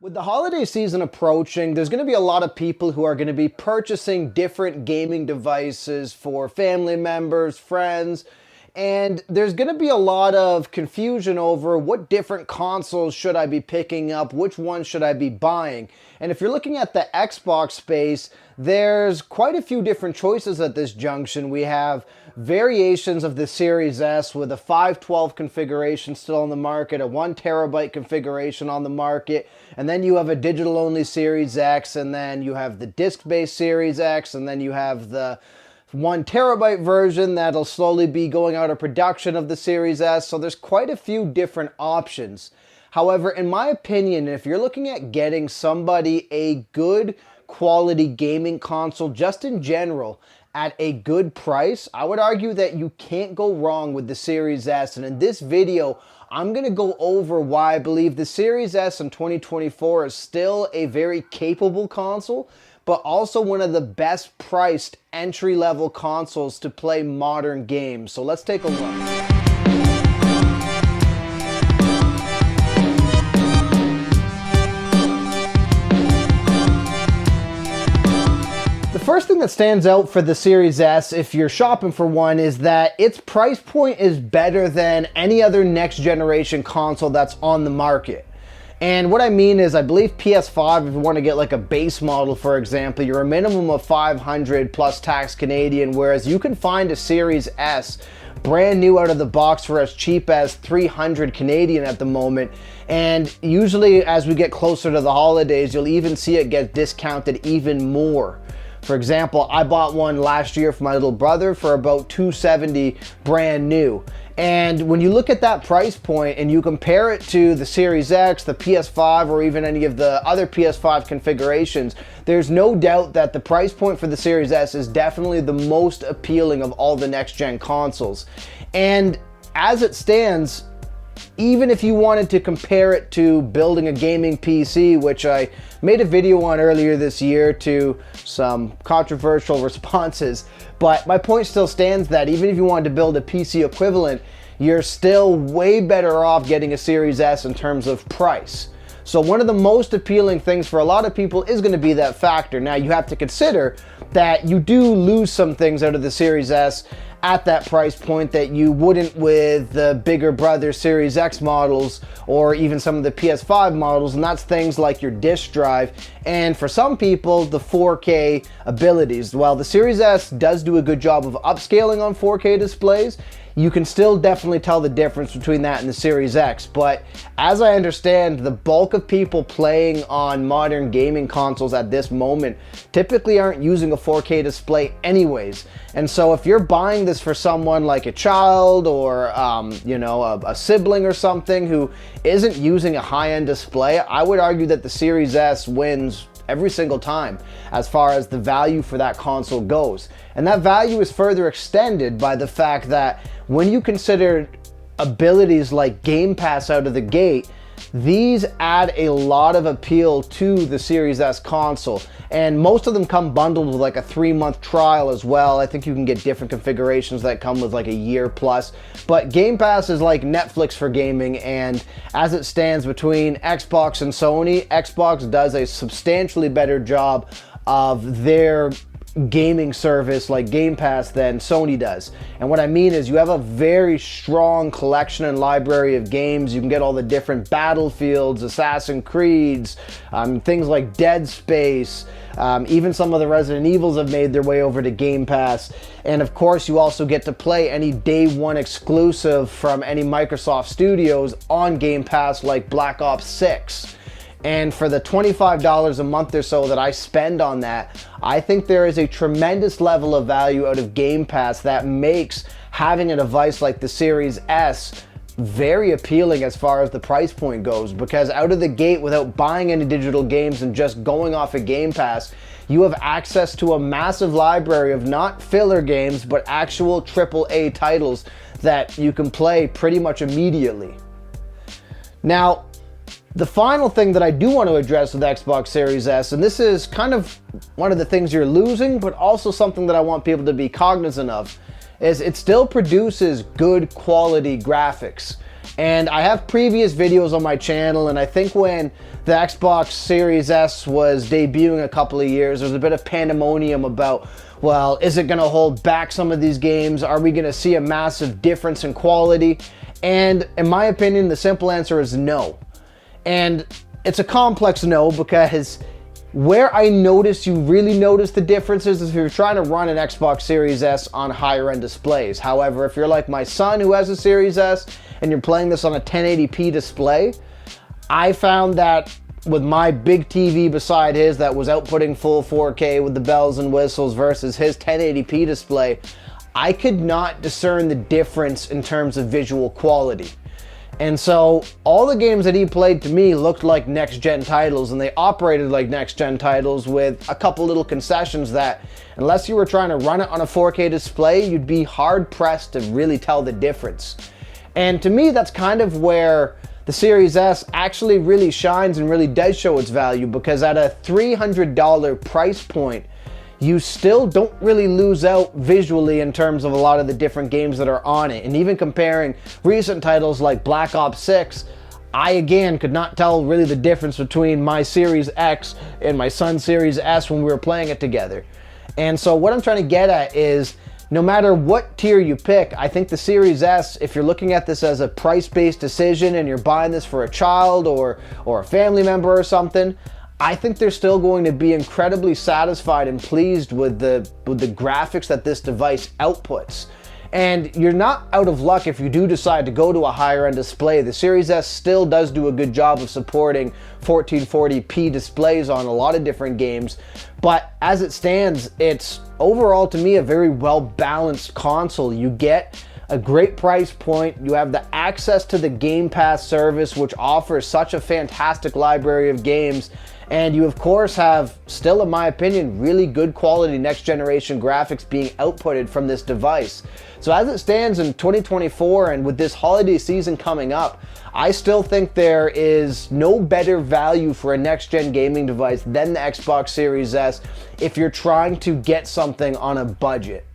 With the holiday season approaching, there's going to be a lot of people who are going to be purchasing different gaming devices for family members, friends, and there's going to be a lot of confusion over what different consoles should I be picking up, which one should I be buying. And if you're looking at the Xbox space, there's quite a few different choices at this junction. We have variations of the Series S with a 512 configuration still on the market, a 1 TB configuration on the market, and then you have a digital-only Series X, and then you have the disc-based Series X, and then you have the 1 TB version that'll slowly be going out of production of the Series S. So there's quite a few different options. However, in my opinion, if you're looking at getting somebody a good quality gaming console just in general at a good price, I would argue that you can't go wrong with the Series S. And in this video, I'm going to go over why I believe the Series S in 2024 is still a very capable console, but also one of the best priced entry-level consoles to play modern games. So let's take a look. The first thing that stands out for the Series S, if you're shopping for one, is that its price point is better than any other next generation console that's on the market. And what I mean is, I believe PS5, if you want to get like a base model, for example, you're a minimum of 500 plus tax Canadian, whereas you can find a Series S brand new out of the box for as cheap as 300 Canadian at the moment. And usually as we get closer to the holidays, you'll even see it get discounted even more. For example, I bought one last year for my little brother for about $270 brand new. And when you look at that price point and you compare it to the Series X, the PS5, or even any of the other PS5 configurations, there's no doubt that the price point for the Series S is definitely the most appealing of all the next-gen consoles. And as it stands, even if you wanted to compare it to building a gaming PC, which I made a video on earlier this year to some controversial responses, but my point still stands that even if you wanted to build a PC equivalent, you're still way better off getting a Series S in terms of price. So one of the most appealing things for a lot of people is going to be that factor. Now you have to consider that you do lose some things out of the Series S at that price point that you wouldn't with the bigger brother Series X models or even some of the PS5 models, and that's things like your disk drive and for some people the 4K abilities. While the Series S does do a good job of upscaling on 4K displays, you can still definitely tell the difference between that and the Series X. But as I understand, the bulk of people playing on modern gaming consoles at this moment typically aren't using a 4K display anyways. And so if you're buying this for someone like a child or a sibling or something who isn't using a high-end display, I would argue that the Series S wins every single time as far as the value for that console goes. And that value is further extended by the fact that when you consider abilities like Game Pass out of the gate, these add a lot of appeal to the Series S console. And most of them come bundled with like a 3-month trial as well. I think you can get different configurations that come with like a year plus. But Game Pass is like Netflix for gaming, and as it stands between Xbox and Sony, Xbox does a substantially better job of their gaming service like Game Pass than Sony does. And what I mean is you have a very strong collection and library of games. You can get all the different Battlefields, Assassin's Creeds, things like Dead Space, even some of the Resident Evils have made their way over to Game Pass. And of course you also get to play any day one exclusive from any Microsoft studios on Game Pass like Black Ops 6. And for the $25 a month or so that I spend on that, I think there is a tremendous level of value out of Game Pass that makes having a device like the Series S very appealing as far as the price point goes, because out of the gate, without buying any digital games and just going off of Game Pass, you have access to a massive library of not filler games, but actual AAA titles that you can play pretty much immediately. Now, the final thing that I do want to address with Xbox Series S, and this is kind of one of the things you're losing, but also something that I want people to be cognizant of, is it still produces good quality graphics. And I have previous videos on my channel, and I think when the Xbox Series S was debuting a couple of years, there was a bit of pandemonium about, well, is it gonna hold back some of these games? Are we gonna see a massive difference in quality? And in my opinion, the simple answer is no. And it's a complex no, because where I notice you really notice the differences is if you're trying to run an Xbox Series S on higher end displays. However, if you're like my son who has a Series S and you're playing this on a 1080p display, I found that with my big TV beside his that was outputting full 4K with the bells and whistles versus his 1080p display, I could not discern the difference in terms of visual quality. And so all the games that he played to me looked like next-gen titles, and they operated like next-gen titles with a couple little concessions that, unless you were trying to run it on a 4K display, you'd be hard-pressed to really tell the difference. And to me, that's kind of where the Series S actually really shines and really does show its value, because at a $300 price point, you still don't really lose out visually in terms of a lot of the different games that are on it. And even comparing recent titles like Black Ops 6, I again could not tell really the difference between my Series X and my son's Series S when we were playing it together. And so what I'm trying to get at is, no matter what tier you pick, I think the Series S, if you're looking at this as a price-based decision and you're buying this for a child or a family member or something, I think they're still going to be incredibly satisfied and pleased with the graphics that this device outputs. And you're not out of luck if you do decide to go to a higher end display. The Series S still does do a good job of supporting 1440p displays on a lot of different games. But as it stands, it's overall to me a very well balanced console. You get a great price point, you have the access to the Game Pass service, which offers such a fantastic library of games, and you of course have, still in my opinion, really good quality next generation graphics being outputted from this device. So as it stands in 2024 and with this holiday season coming up, I still think there is no better value for a next gen gaming device than the Xbox Series S if you're trying to get something on a budget.